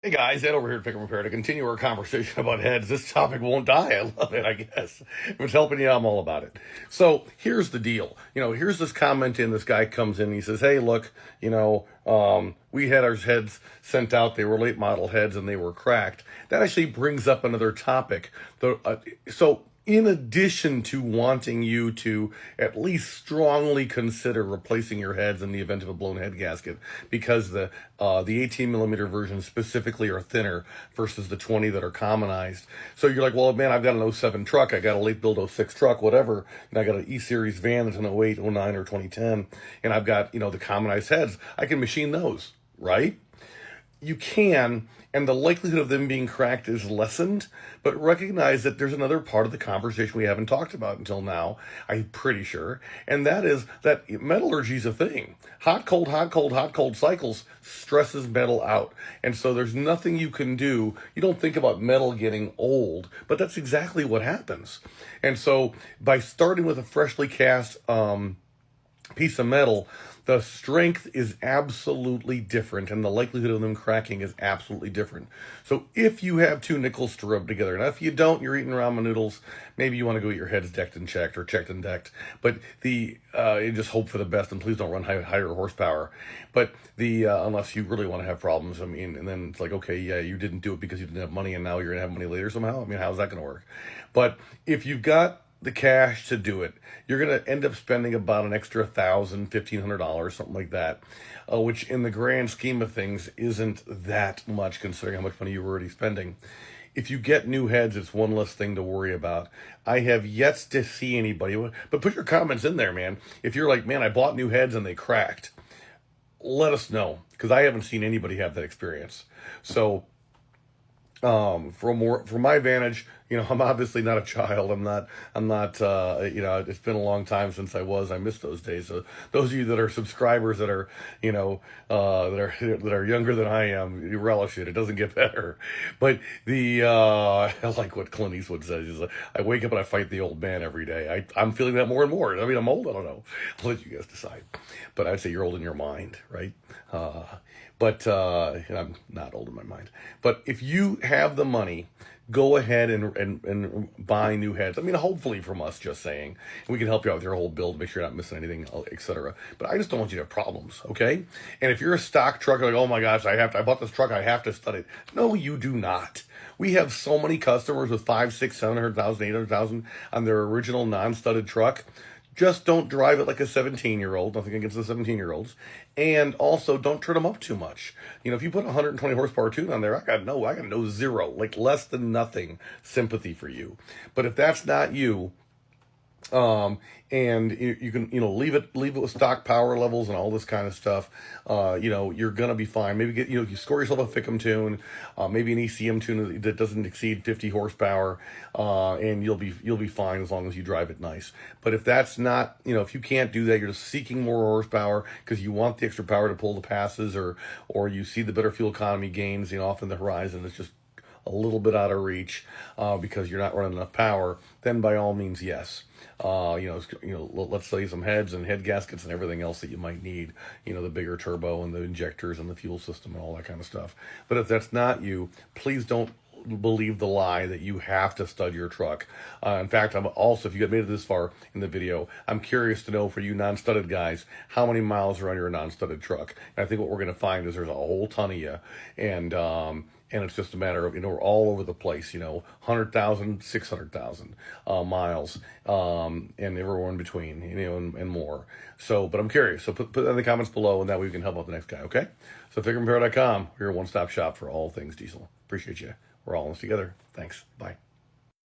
Hey guys, Ed over here at FICMRepair to continue our conversation about heads. This topic won't die. I love it, I guess. If it's helping you, I'm all about it. So here's the deal. Here's this comment in. This guy comes in and he says, hey, look, we had our heads sent out. They were late model heads and they were cracked. That actually brings up another topic. So in addition to wanting you to at least strongly consider replacing your heads in the event of a blown head gasket, because the 18 millimeter versions specifically are thinner versus the 20 that are commonized. So you're like, well, man, I've got an '07 truck, I got a late build '06 truck, whatever, and I got an E-Series van that's an '08, '09, or 2010, and I've got, the commonized heads. I can machine those, right? You can, and the likelihood of them being cracked is lessened, but recognize that there's another part of the conversation we haven't talked about until now, I'm pretty sure, and that is that metallurgy is a thing. Hot, cold, hot, cold, hot, cold cycles stresses metal out, and so there's nothing you can do. You don't think about metal getting old, but that's exactly what happens. And so by starting with a freshly cast piece of metal, the strength is absolutely different, and the likelihood of them cracking is absolutely different. So if you have two nickels to rub together, now if you don't, you're eating ramen noodles, maybe you want to go get your heads decked and checked, or checked and decked, but you just hope for the best, and please don't run higher horsepower. But unless you really want to have problems, and then it's like, okay, yeah, you didn't do it because you didn't have money, and now you're going to have money later somehow. How's that going to work? But if you've got the cash to do it, you're going to end up spending about an extra $1,000, $1,500, something like that, which in the grand scheme of things isn't that much considering how much money you're already spending. If you get new heads, it's one less thing to worry about. I have yet to see anybody, but put your comments in there, man. If you're like, man, I bought new heads and they cracked, let us know, because I haven't seen anybody have that experience. So from my vantage, I'm obviously not a child. I'm not, it's been a long time since I missed those days. So those of you that are subscribers that are, that are younger than I am, you relish it. It doesn't get better. But I like what Clint Eastwood says. He's like, I wake up and I fight the old man every day. I'm feeling that more and more. I'm old. I don't know. I'll let you guys decide. But I'd say you're old in your mind, right? But I'm not old in my mind. But if you have the money, go ahead and buy new heads. Hopefully from us, just saying. We can help you out with your whole build, make sure you're not missing anything, etc. But I just don't want you to have problems, okay? And if you're a stock truck, like, oh my gosh, I bought this truck, I have to stud it. No, you do not. We have so many customers with 5, 6, 700,000, 800,000 on their original non-studded truck. Just don't drive it like a 17-year-old. Nothing against the 17-year-olds. And also, don't turn them up too much. If you put a 120 horsepower tune on there, I got no zero, like less than nothing sympathy for you. But if that's not you, and you can, leave it with stock power levels and all this kind of stuff, you're going to be fine. Maybe you score yourself a FICM tune, maybe an ECM tune that doesn't exceed 50 horsepower, and you'll be fine as long as you drive it nice. But if that's not, if you can't do that, you're just seeking more horsepower because you want the extra power to pull the passes, or you see the better fuel economy gains, off in the horizon, it's just a little bit out of reach because you're not running enough power, then by all means, yes. Let's sell you some heads and head gaskets and everything else that you might need, the bigger turbo and the injectors and the fuel system and all that kind of stuff. But if that's not you, please don't believe the lie that you have to stud your truck. In fact, I'm also, if you made it this far in the video, I'm curious to know for you non-studded guys, how many miles are on your non-studded truck. And I think what we're going to find is there's a whole ton of you, and it's just a matter of, we're all over the place, 100,000, 600,000 miles, and everywhere in between, and more. So, but I'm curious. So put that in the comments below, and that way we can help out the next guy, okay? So FICMRepair.com, we're your one-stop shop for all things diesel. Appreciate you. We're all in this together. Thanks. Bye.